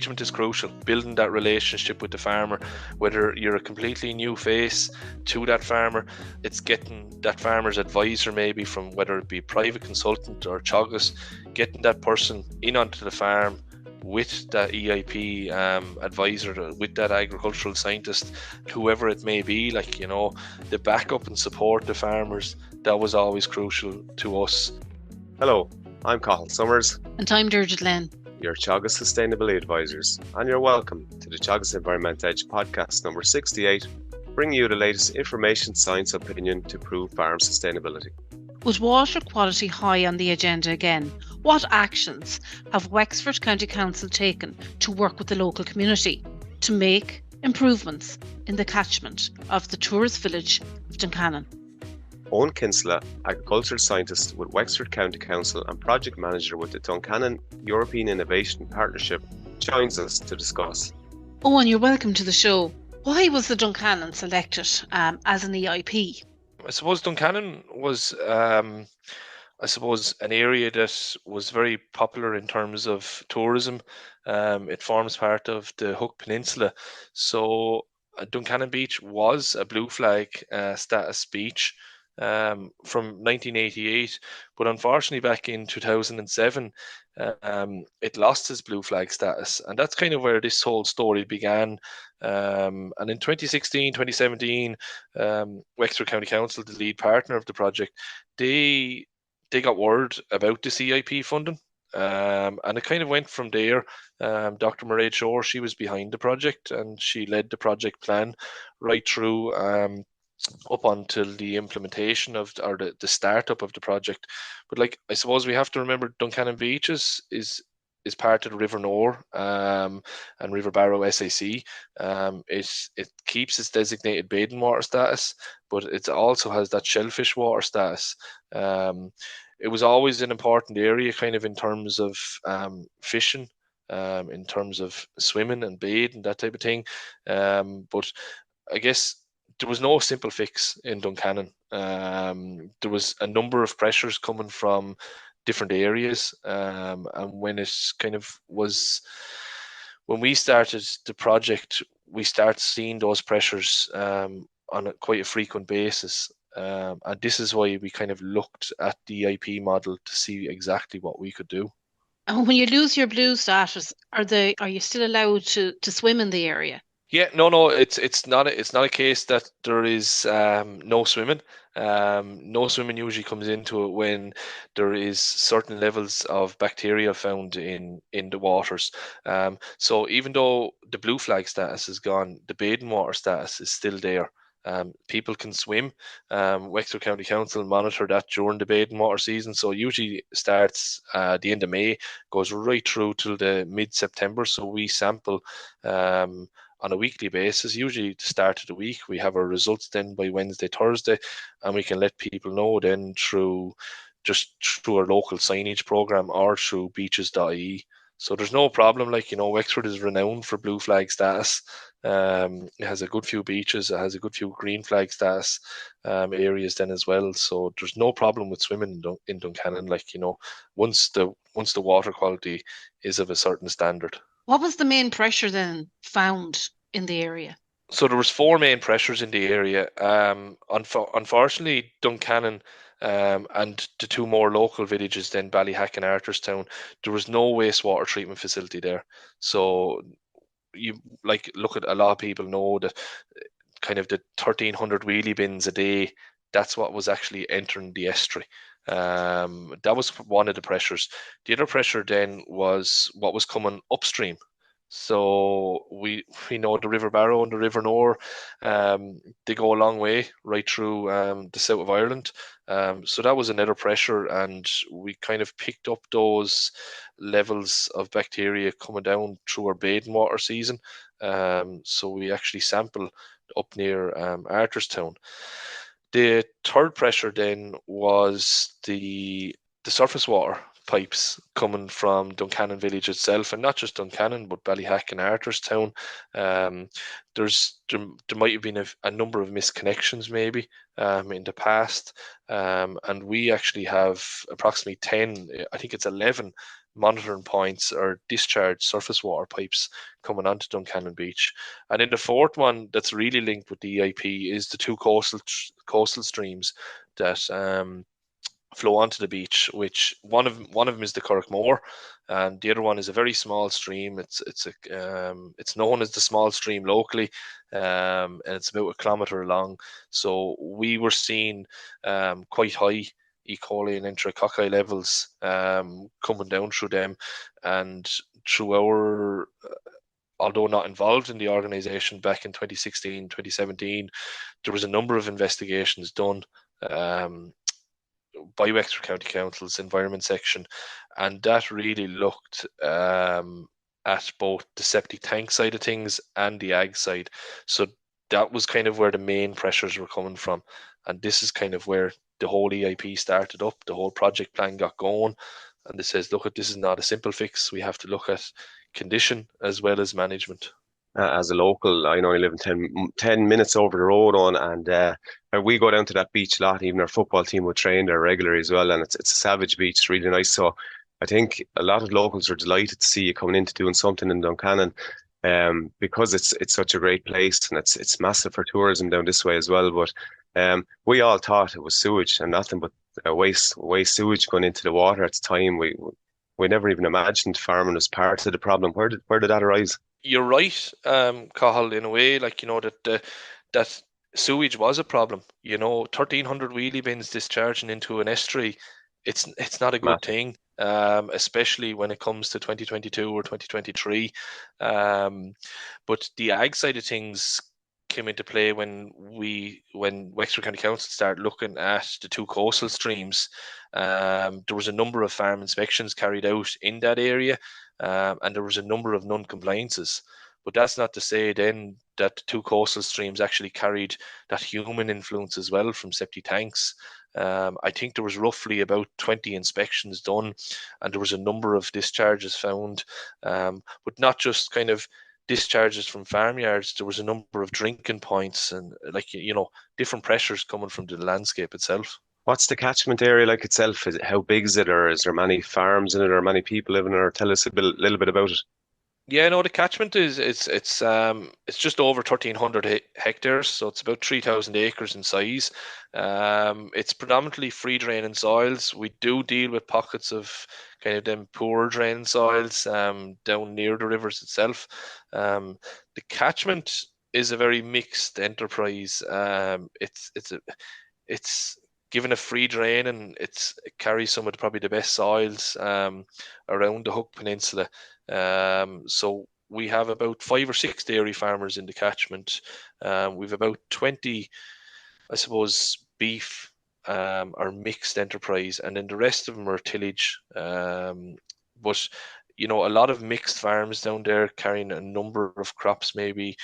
engagement is crucial. Building that relationship with the farmer, whether you're a completely new face to that farmer, it's getting that farmer's advisor, maybe from whether it be private consultant or Teagasc, getting that person in onto the farm with that EIP advisor, with that agricultural scientist, whoever it may be, like, you know, the backup and support the farmers, that was always crucial to us. Hello, I'm Cathal Summers. And I'm Dermot Lynn. Your Teagasc Sustainability Advisors, and you're welcome to the Teagasc Environment Edge podcast number 68, bringing you the latest information, science, opinion to prove farm sustainability. With water quality high on the agenda again, what actions have Wexford County Council taken to work with the local community to make improvements in the catchment of the tourist village of Duncannon? Eoin Kinsella, agricultural scientist with Wexford County Council and project manager with the Duncannon European Innovation Partnership, joins us to discuss. Eoin, you're welcome to the show. Why was the Duncannon selected as an EIP? I suppose Duncannon was, an area that was very popular in terms of tourism. It forms part of the Hook Peninsula. So Duncannon Beach was a blue flag status beach from 1988, but unfortunately back in 2007 it lost its blue flag status, and that's kind of where this whole story began. And in 2016, 2017, Wexford County Council, the lead partner of the project, they got word about the CIP funding, and it kind of went from there. Dr. Mairead Shore, she was behind the project, and she led the project plan right through up until the implementation of the startup of the project. But like, I suppose we have to remember Duncannon Beach is part of the River Nore and River Barrow SAC. It keeps its designated bathing water status, but it also has that shellfish water status. It was always an important area, kind of in terms of fishing, in terms of swimming and bathing, that type of thing. But I guess there was no simple fix in Duncannon. There was a number of pressures coming from different areas, and when we started the project, we started seeing those pressures on quite a frequent basis, and this is why we kind of looked at the EIP model to see exactly what we could do. And when you lose your blue status, are you still allowed to swim in the area? Yeah, no, it's not a case that there is no swimming. No swimming usually comes into it when there is certain levels of bacteria found in the waters. So even though the blue flag status is gone, the bathing water status is still there. People can swim. Wexford County Council monitor that during the bathing water season. So it usually starts the end of May, goes right through till the mid-September. So we sample on a weekly basis, usually at the start of the week. We have our results then by Wednesday, Thursday, and we can let people know then through our local signage program or through beaches.ie. So there's no problem. Like, you know, Wexford is renowned for blue flag status. It has a good few beaches. It has a good few green flag status areas then as well. So there's no problem with swimming in Duncannon. Like, you know, once the water quality is of a certain standard. What was the main pressure then found in the area? So there was 4 main pressures in the area. Unfortunately, Duncannon and the 2 more local villages, then Ballyhack and Arthurstown, there was no wastewater treatment facility there. So you look at, a lot of people know that kind of the 1,300 wheelie bins a day, that's what was actually entering the estuary. That was one of the pressures. The other pressure then was what was coming upstream. So we know the River Barrow and the River Nore, they go a long way right through the south of Ireland. So that was another pressure, and we kind of picked up those levels of bacteria coming down through our bathing water season. So we actually sample up near Arthurstown. The third pressure then was the surface water pipes coming from Duncannon village itself, and not just Duncannon, but Ballyhack and Arthurstown. There might have been a number of misconnections maybe in the past, and we actually have approximately 10, I think it's 11 monitoring points or discharge surface water pipes coming onto Duncannon Beach. And then the fourth one that's really linked with the EIP is the two coastal streams that flow onto the beach, which one of them is the Corkmore, and the other one is a very small stream. It's known as the small stream locally, and it's about 1 kilometre long. So we were seeing quite high E. coli and enterococci levels coming down through them, and through our although not involved in the organisation back in 2016, 2017, there was a number of investigations done by Wexford County Council's Environment Section, and that really looked at both the septic tank side of things and the ag side. So that was kind of where the main pressures were coming from, and this is kind of where the whole EIP started up, the whole project plan got going, and it says, look, this is not a simple fix. We have to look at condition as well as management. As a local, I know I live in 10 minutes over the road on, and we go down to that beach a lot. Even our football team would train there regularly as well, and it's a savage beach. It's really nice. So I think a lot of locals are delighted to see you coming into doing something in Duncannon, because it's such a great place, and it's massive for tourism down this way as well. But we all thought it was sewage and nothing but waste sewage going into the water at the time. We never even imagined farming was part of the problem. Where did that arise? You're right, Cathal, in a way, that sewage was a problem. 1,300 wheelie bins discharging into an estuary, it's not a good thing, especially when it comes to 2022 or 2023. But the ag side of things came into play when Wexford County Council started looking at the two coastal streams. There was a number of farm inspections carried out in that area, and there was a number of non-compliances. But that's not to say then that the two coastal streams actually carried that human influence as well from septic tanks. I think there was roughly about 20 inspections done, and there was a number of discharges found, but not just kind of discharges from farmyards. There was a number of drinking points and different pressures coming from the landscape itself. What's the catchment area like itself? How big is it, or is there many farms in it, or many people living in it? Or tell us a little bit about it. Yeah, no, the catchment is it's just over 1,300 hectares, so it's about 3,000 acres in size. It's predominantly free draining soils. We do deal with pockets of kind of them poor draining soils down near the rivers itself. The catchment is a very mixed enterprise. It's given a free drain, and it carries some of probably the best soils around the Hook Peninsula. So we have about 5 or 6 dairy farmers in the catchment. We've about 20, I suppose, beef or mixed enterprise, and then the rest of them are tillage. But a lot of mixed farms down there carrying a number of crops, maybe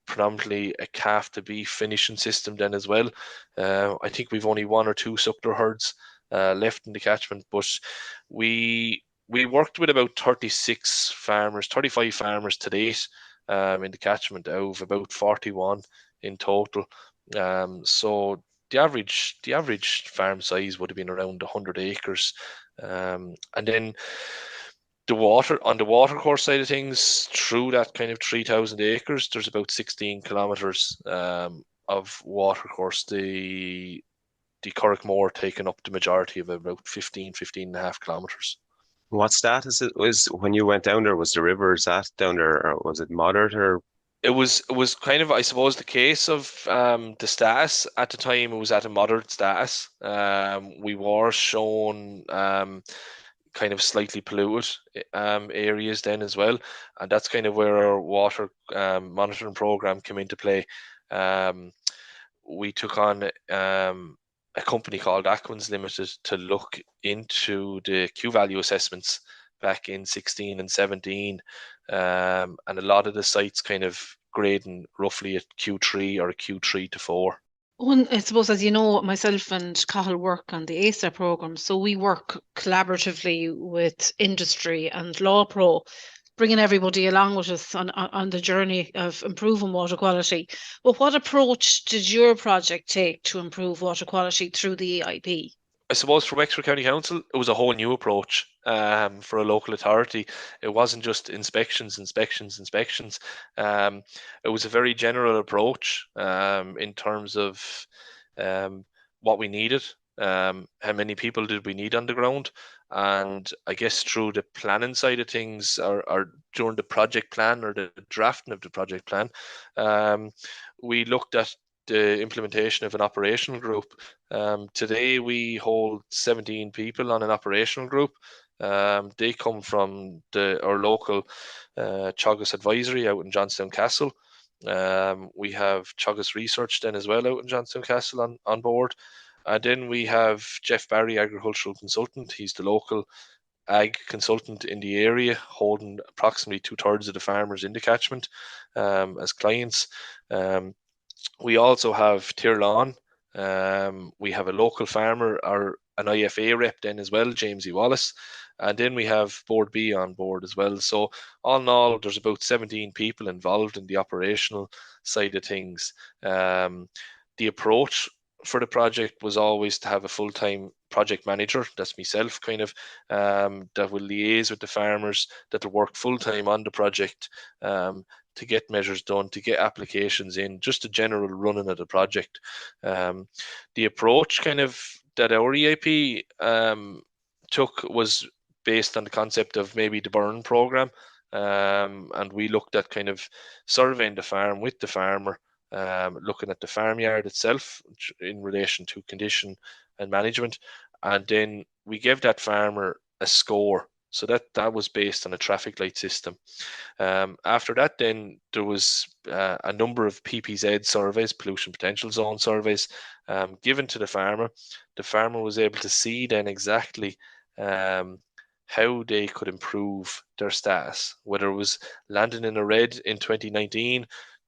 predominantly a calf to beef finishing system then as well. I think we've only 1 or 2 suckler herds left in the catchment, but we worked with about 35 farmers to date in the catchment out of about 41 in total. So the average farm size would have been around 100 acres. And then on the watercourse side of things, through that kind of 3,000 acres, there's about 16 kilometres of watercourse. The Corkmore taking up the majority of about 15 and a half kilometres. What status it was when you went down there? Was the river down there, or was it moderate? Or it was kind of, I suppose, the case of the status at the time. It was at a moderate status. We were shown kind of slightly polluted areas then as well, and that's kind of where our water monitoring program came into play. We took on a company called Aquins Limited to look into the Q value assessments back in 16 and 17, and a lot of the sites kind of grading roughly at Q3 or a Q3 to 4. Well, I suppose, as you know, myself and Cathal work on the ASA programme, so we work collaboratively with industry and Law Pro, bringing everybody along with us on the journey of improving water quality. But what approach did your project take to improve water quality through the EIP? I suppose for Wexford County Council, it was a whole new approach. for a local authority. It wasn't just inspections. It was a very general approach in terms of what we needed, how many people did we need on the ground, and I guess through the planning side of things, or during the project plan or the drafting of the project plan, we looked at the implementation of an operational group. Today we hold 17 people on an operational group. They come from our local Teagasc advisory out in Johnstown Castle. We have Teagasc Research then as well out in Johnstown Castle on board. And then we have Jeff Barry, agricultural consultant. He's the local ag consultant in the area, holding approximately 2/3 of the farmers in the catchment as clients. We also have Tirlawn. We have a local farmer or an IFA rep then as well, James E. Wallace. And then we have Board B on board as well. So all in all, there's about 17 people involved in the operational side of things. The approach for the project was always to have a full-time project manager, that's myself, kind of, that will liaise with the farmers, that will work full-time on the project, to get measures done, to get applications in, just a general running of the project. The approach kind of that our EAP took was based on the concept of maybe the burn program, and we looked at kind of surveying the farm with the farmer, looking at the farmyard itself in relation to condition and management, and then we gave that farmer a score. So that was based on a traffic light system. After that, then there was a number of PPZ surveys, pollution potential zone surveys, given to the farmer. The farmer was able to see then exactly how they could improve their status, whether it was landing in a red in 2019,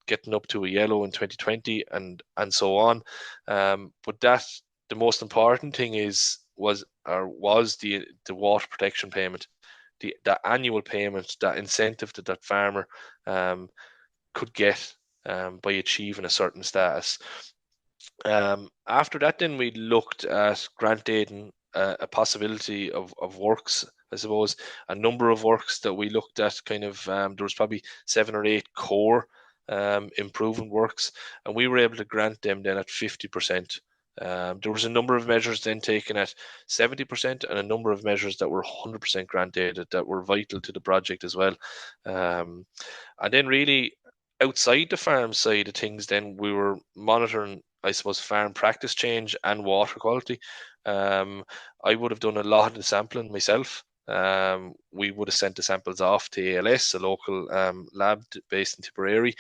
getting up to a yellow in 2020, and so on. But the most important thing was the water protection payment, the annual payment, that incentive that farmer could get by achieving a certain status. After that, then we looked at grant aiding a possibility of works. I suppose a number of works that we looked at, kind of, there was probably 7 or 8 core improvement works, and we were able to grant them then at 50%. There was a number of measures then taken at 70%, and a number of measures that were 100% grant aided that were vital to the project as well. And then really outside the farm side of things, then we were monitoring, I suppose, farm practice change and water quality. I would have done a lot of the sampling myself. We would have sent the samples off to ALS, a local lab based in Tipperary.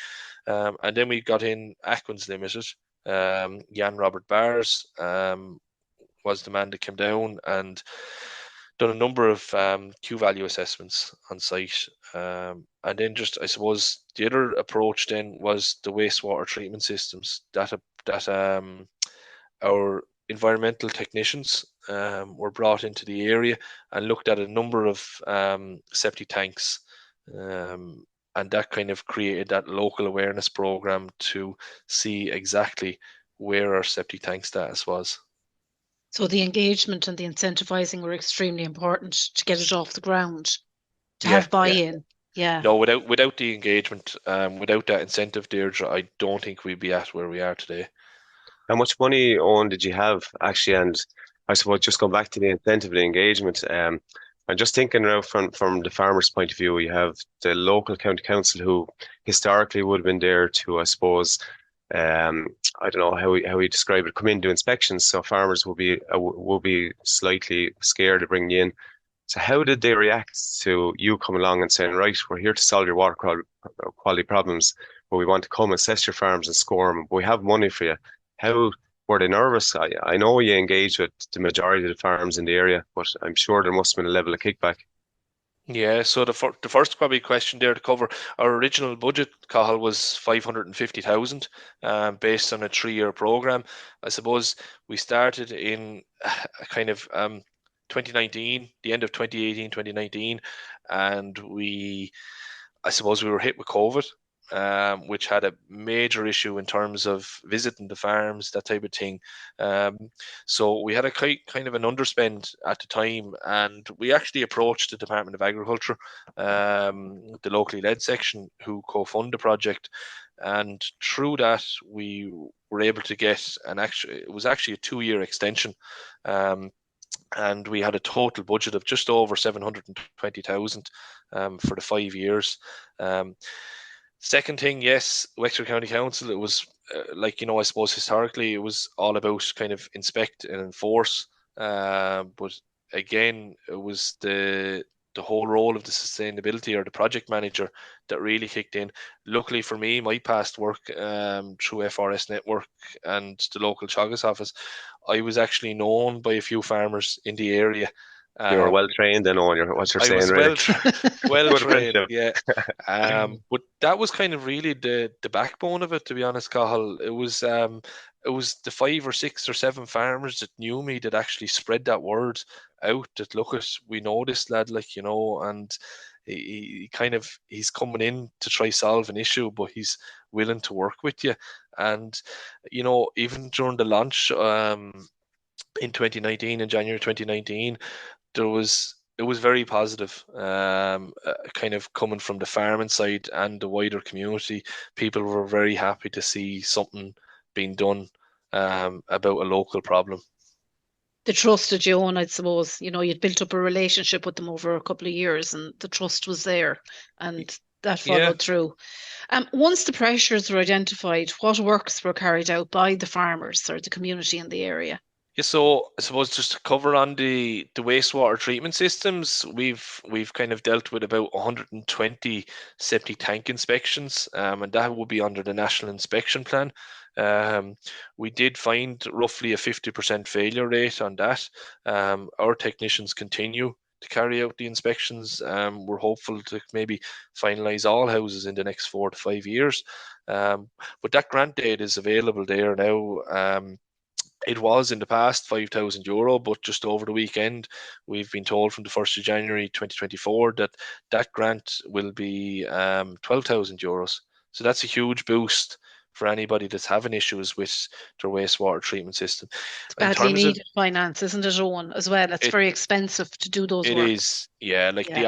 And then we got in Aquins Limited. Jan Robert Bars was the man that came down and done a number of Q value assessments on site. And then just, I suppose, the other approach then was the wastewater treatment systems that our environmental technicians were brought into the area and looked at a number of septic tanks, and that kind of created that local awareness program to see exactly where our septic tank status was. So the engagement and the incentivizing were extremely important to get it off the ground, to have buy-in. Yeah. No, without the engagement, without that incentive, Deirdre, I don't think we'd be at where we are today. How much money, Owen, did you have actually? And I suppose just going back to the incentive, the engagement. I'm just thinking now from the farmer's point of view, you have the local county council who historically would have been there to, I suppose, I don't know how we describe it, come in, do inspections. So farmers will be slightly scared of bringing you in. So how did they react to you coming along and saying, right, we're here to solve your water quality problems, but we want to come assess your farms and score them, but we have money for you. How were they nervous? I know you engaged with the majority of the farms in the area, but I'm sure there must have been a level of kickback. Yeah, so the first probably question there to cover, our original budget, Cathal, was 550,000, based on a 3-year program. I suppose we started in a kind of 2019, the end of 2018, 2019, and I suppose we were hit with COVID. which had a major issue in terms of visiting the farms, that type of thing. So we had a kind of an underspend at the time, and we actually approached the Department of Agriculture, the locally led section, who co-fund the project. And through that, we were able to get it was actually a 2-year extension. And we had a total budget of just over 720,000 for the 5 years. Second thing, yes, Wexford County Council, it was I suppose historically it was all about kind of inspect and enforce. But again, it was the whole role of the sustainability or the project manager that really kicked in. Luckily for me, my past work through FRS Network and the local Teagasc office, I was actually known by a few farmers in the area. You were well trained in all what you're I saying, was really. well Good trained, friendship. yeah. But that was kind of really the backbone of it, to be honest, Cathal. It was the 5 or 6 or 7 farmers that knew me that actually spread that word out. That look, we know this lad, and he's coming in to try solve an issue, but he's willing to work with you. And even during the launch in 2019, in January 2019, it was very positive, kind of coming from the farming side and the wider community. People were very happy to see something being done about a local problem. They trusted you, and I suppose, you'd built up a relationship with them over a couple of years, and the trust was there, and that Yeah. followed through. Once the pressures were identified, what works were carried out by the farmers or the community in the area? Yeah, so I suppose just to cover on the wastewater treatment systems, we've kind of dealt with about 120 septic tank inspections, and that will be under the National Inspection Plan. We did find roughly a 50% failure rate on that. Our technicians continue to carry out the inspections. We're hopeful to maybe finalise all houses in the next 4 to 5 years. But that grant aid is available there now. It was in the past €5,000, but just over the weekend, we've been told from the 1st of January 2024 that grant will be €12,000. So that's a huge boost for anybody that's having issues with their wastewater treatment system. It's In badly terms of needed finance, isn't it, Owen, as well? It's it, very expensive to do those it work. is, yeah. Like Yeah. the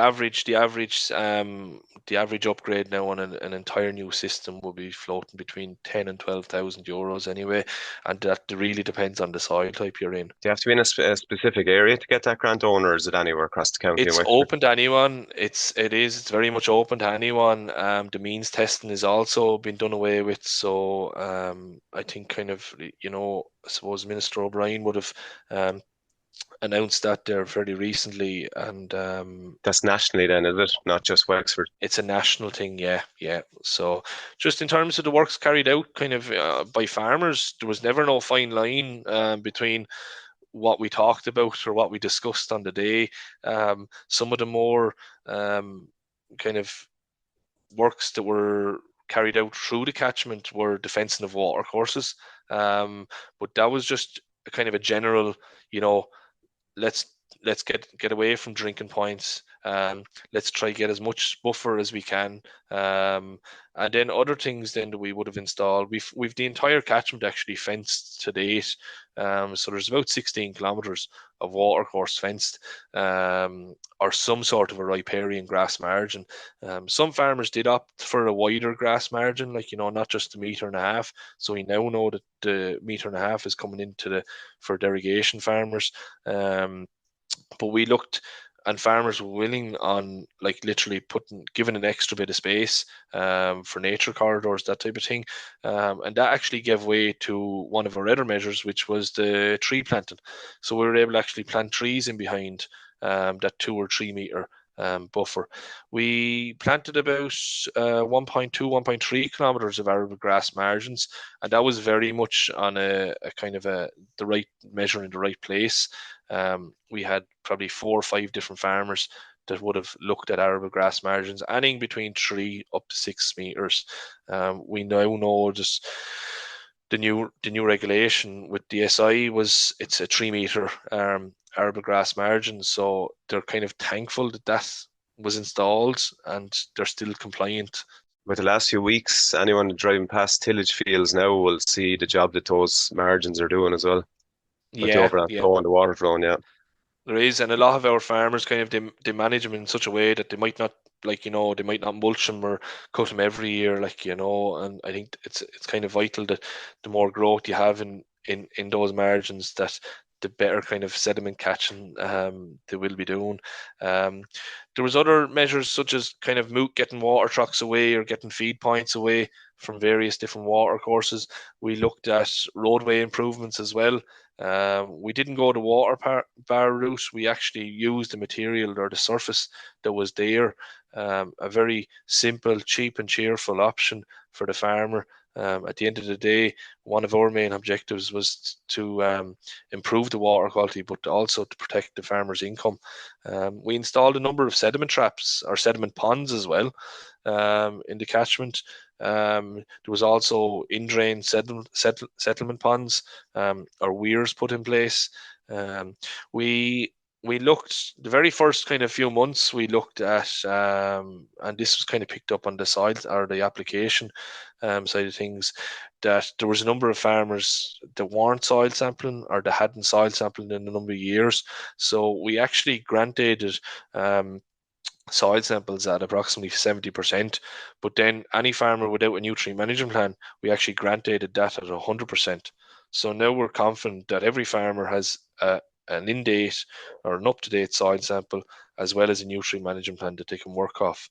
average upgrade now on an entire new system will be floating between 10 and €12,000 anyway, and that really depends on the soil type you're in. Do you have to be in a specific area to get that grant, or is it anywhere across the county? It's open to anyone. It's very much open to anyone. The means testing is also been done away with. So I think kind of I suppose Minister O'Brien would have announced that there fairly recently, and that's nationally then, is it? Not just Wexford? It's a national thing, yeah. So just in terms of the works carried out kind of by farmers, there was never no fine line between what we talked about or what we discussed on the day. Some of the more kind of works that were carried out through the catchment were the fencing of water courses, but that was just a kind of a general, let's get away from drinking points. Let's try get as much buffer as we can, and then other things then that we would have installed. We've the entire catchment actually fenced to date. So there's about 16 kilometres of watercourse fenced, or some sort of a riparian grass margin. Some farmers did opt for a wider grass margin, not just a metre and a half. So we now know that the metre and a half is coming into for derogation farmers. But we looked, and farmers were willing on literally giving an extra bit of space for nature corridors, that type of thing, and that actually gave way to one of our other measures, which was the tree planting. So we were able to actually plant trees in behind that 2 or 3 metre buffer. We planted about 1.2, 1.3 kilometres of arable grass margins, and that was very much on a kind of the right measure in the right place. We had probably 4 or 5 different farmers that would have looked at arable grass margins, anything between 3 up to 6 metres. We now know just the new regulation with the SI it's a 3 metre arable grass margin, so they're kind of thankful that was installed, and they're still compliant. with the last few weeks, anyone driving past tillage fields now will see the job that those margins are doing as well, with the Yeah, overland yeah. flow and the water flow. Yeah. There is, and a lot of our farmers kind of they manage them in such a way that they might not they might not mulch them or cut them every year, and I think it's kind of vital that the more growth you have in those margins, that the better kind of sediment catching they will be doing. Um, there was other measures such as kind of moot getting water trucks away or getting feed points away from various different water courses. We looked at roadway improvements as well. We didn't go the bar route. We actually used the material or the surface that was there. A very simple, cheap, and cheerful option for the farmer. At the end of the day, one of our main objectives was to improve the water quality, but also to protect the farmer's income. We installed a number of sediment traps or sediment ponds as well in the catchment. There was also in-drain settlement ponds or weirs put in place. We we looked the very first kind of few months we looked at, and this was kind of picked up on the side or the application side of things, that there was a number of farmers that weren't soil sampling or that hadn't soil sampling in a number of years. So we actually granted soil samples at approximately 70%. But then any farmer without a nutrient management plan, we actually granted that at 100%. So now we're confident that every farmer has an in-date or an up-to-date soil sample as well as a nutrient management plan that they can work off.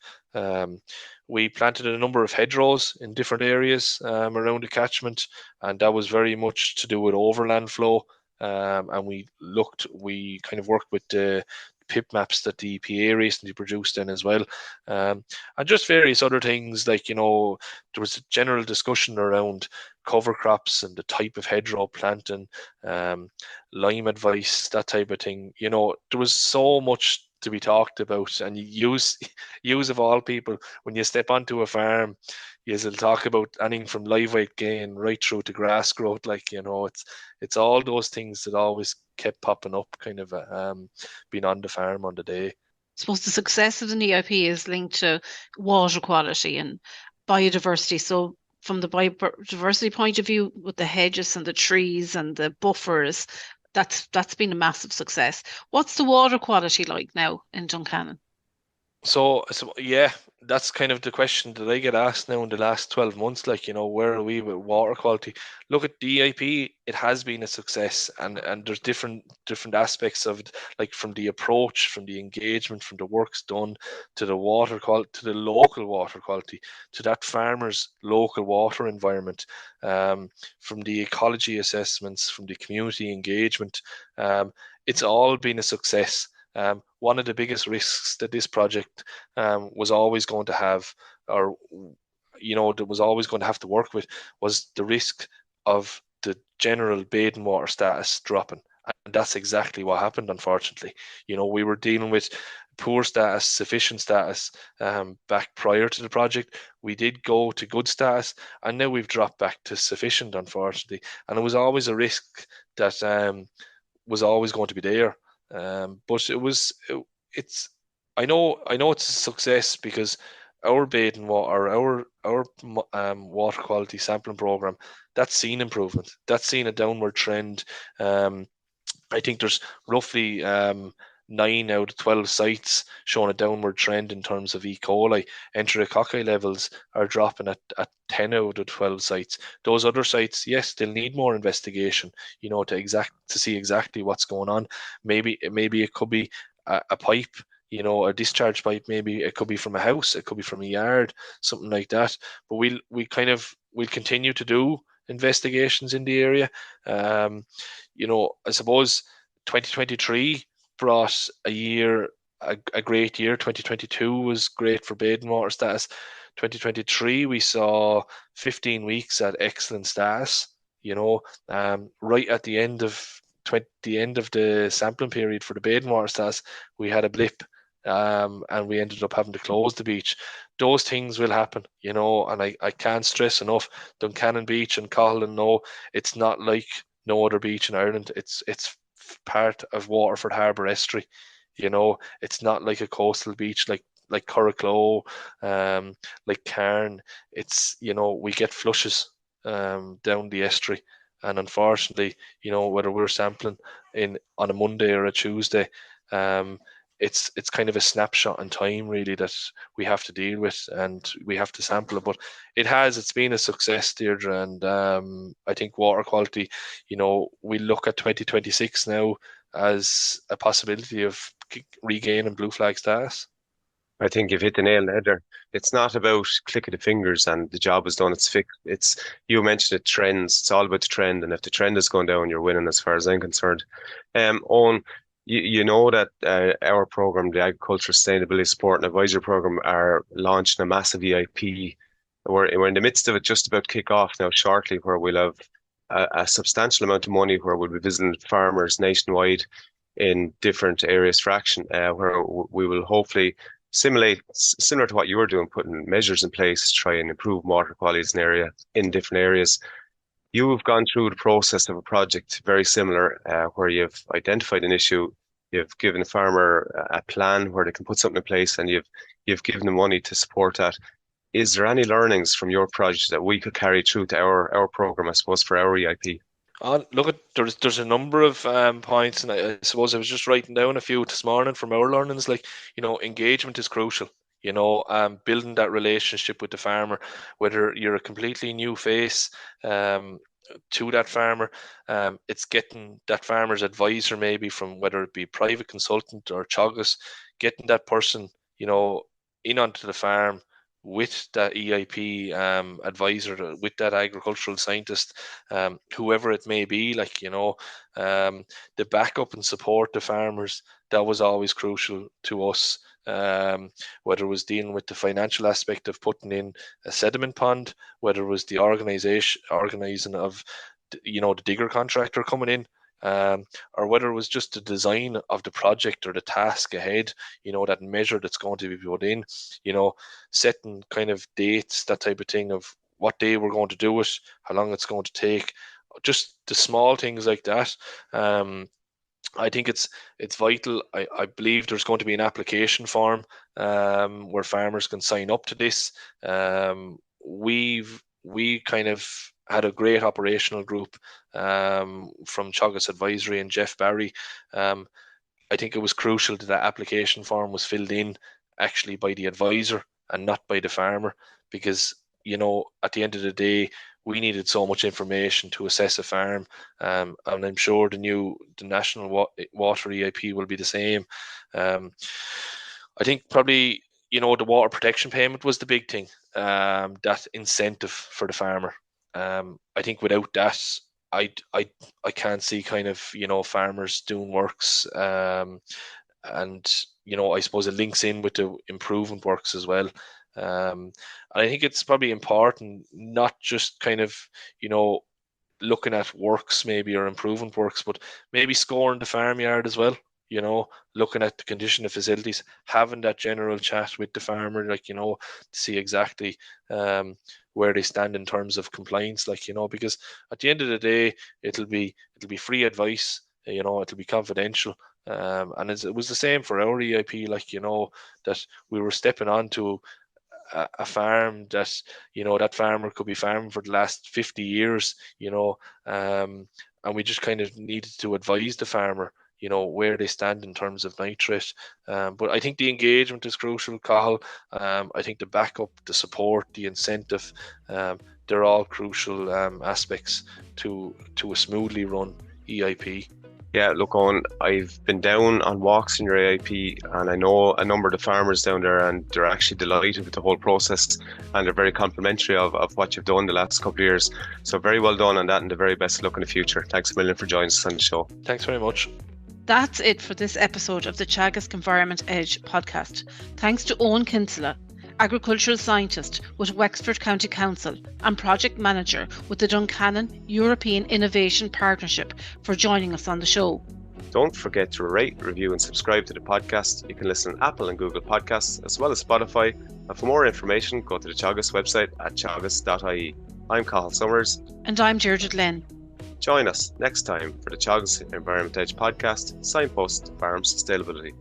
We planted a number of hedgerows in different areas around the catchment, and that was very much to do with overland flow. And we kind of worked with the PIP maps that the EPA recently produced in as well. And just various other things there was a general discussion around cover crops and the type of hedgerow planting, lime advice, that type of thing. There was so much to be talked about, and use of all people, when you step onto a farm, you'll talk about anything from live weight gain right through to grass growth. It's all those things that always kept popping up, kind of being on the farm on the day. I suppose the success of the EIP is linked to water quality and biodiversity. So, from the biodiversity point of view, with the hedges and the trees and the buffers, that's been a massive success. What's the water quality like now in Duncannon? So yeah, that's kind of the question that I get asked now in the last 12 months. Where are we with water quality? Look at DIP; it has been a success, and there's different aspects of it, like from the approach, from the engagement, from the works done, to the water quality, to the local water quality, to that farmer's local water environment, from the ecology assessments, from the community engagement. It's all been a success. One of the biggest risks that this project was always going to have, or that was always going to have to work with, was the risk of the general bathing water status dropping. And that's exactly what happened, unfortunately. We were dealing with poor status, sufficient status back prior to the project. We did go to good status, and now we've dropped back to sufficient, unfortunately. And it was always a risk that was always going to be there. But it's I know it's a success because our bathing water, our water quality sampling program, that's seen improvement. That's seen a downward trend. I think there's roughly 9 out of 12 sites showing a downward trend in terms of E. coli. Enterococci levels are dropping at 10 out of 12 sites. Those other sites, yes, they'll need more investigation, to see exactly what's going on. Maybe it could be a pipe, a discharge pipe. Maybe it could be from a house, it could be from a yard, something like that. But we'll continue to do investigations in the area. I suppose 2023 brought a great year. 2022 was great for bathing water status. 2023 we saw 15 weeks at excellent status. Right at the end of the sampling period for the bathing water status, we had a blip. And we ended up having to close the beach. Those things will happen, and I can't stress enough. Duncannon Beach and Cahill, no, it's not like no other beach in Ireland. It's part of Waterford Harbour Estuary. It's not like a coastal beach like like Coraclow, like Cairn, it's, we get flushes down the estuary. And unfortunately, whether we're sampling on a Monday or a Tuesday, it's kind of a snapshot in time really that we have to deal with, and we have to sample it. But it's been a success, Deirdre, and I think water quality, we look at 2026 now as a possibility of regaining blue flag status. I think you've hit the nail on the head there. It's not about clicking the fingers and the job is done. It's fixed. You mentioned it, trends. It's all about the trend, and if the trend is going down, you're winning, as far as I'm concerned. Owen, you know that our program, the Agricultural Sustainability Support and Advisory Program, are launching a massive EIP. We're in the midst of it, just about to kick off now shortly, where we'll have a substantial amount of money, where we'll be visiting farmers nationwide in different areas for action, where we will hopefully simulate, similar to what you were doing, putting measures in place to try and improve water qualities in different areas. You've gone through the process of a project very similar, where you've identified an issue, you've given the farmer a plan where they can put something in place, and you've given them money to support that. Is there any learnings from your project that we could carry through to our program, I suppose, for our EIP? Look, there's a number of points, and I suppose I was just writing down a few this morning from our learnings. Like, engagement is crucial. Building that relationship with the farmer, whether you're a completely new face to that farmer, it's getting that farmer's advisor, maybe from whether it be private consultant or Teagasc, getting that person, in onto the farm with that EIP advisor, with that agricultural scientist, whoever it may be, the backup and support the farmers, that was always crucial to us. Whether it was dealing with the financial aspect of putting in a sediment pond, whether it was the organizing of, the digger contractor coming in, or whether it was just the design of the project or the task ahead, that measure that's going to be put in, setting kind of dates, that type of thing, of what day we're going to do it, how long it's going to take, just the small things like that. I think it's vital. I believe there's going to be an application form where farmers can sign up to this. We kind of had a great operational group from Teagasc Advisory and Jeff Barry. I think it was crucial that application form was filled in actually by the advisor and not by the farmer, because at the end of the day, we needed so much information to assess a farm, and I'm sure the national water EIP will be the same. I think probably the water protection payment was the big thing, that incentive for the farmer. I think without that, I can't see kind of farmers doing works, and I suppose it links in with the improvement works as well. And I think it's probably important not just kind of looking at works maybe, or improvement works, but maybe scoring the farmyard as well. Looking at the condition of facilities, having that general chat with the farmer, to see exactly where they stand in terms of compliance, because at the end of the day, it'll be free advice, it'll be confidential. And it was the same for our EIP, that we were stepping onto a farm that that farmer could be farming for the last 50 years, and we just kind of needed to advise the farmer where they stand in terms of nitrate. But I think the engagement is crucial, Cathal. I think the backup, the support, the incentive, they're all crucial aspects to a smoothly run EIP. Yeah, look, Owen, I've been down on walks in your EIP, and I know a number of the farmers down there, and they're actually delighted with the whole process, and they're very complimentary of what you've done the last couple of years. So very well done on that, and the very best of luck in the future. Thanks a million for joining us on the show. Thanks very much. That's it for this episode of the Teagasc Environment Edge podcast. Thanks to Eoin Kinsella, agricultural scientist with Wexford County Council and project manager with the Duncannon European Innovation Partnership, for joining us on the show. Don't forget to rate, review and subscribe to the podcast. You can listen on Apple and Google Podcasts as well as Spotify. And for more information, go to the Teagasc website at teagasc.ie. I'm Cathal Summers. And I'm Deirdre Glenn. Join us next time for the Teagasc Environment Edge podcast, Signpost Farm Sustainability.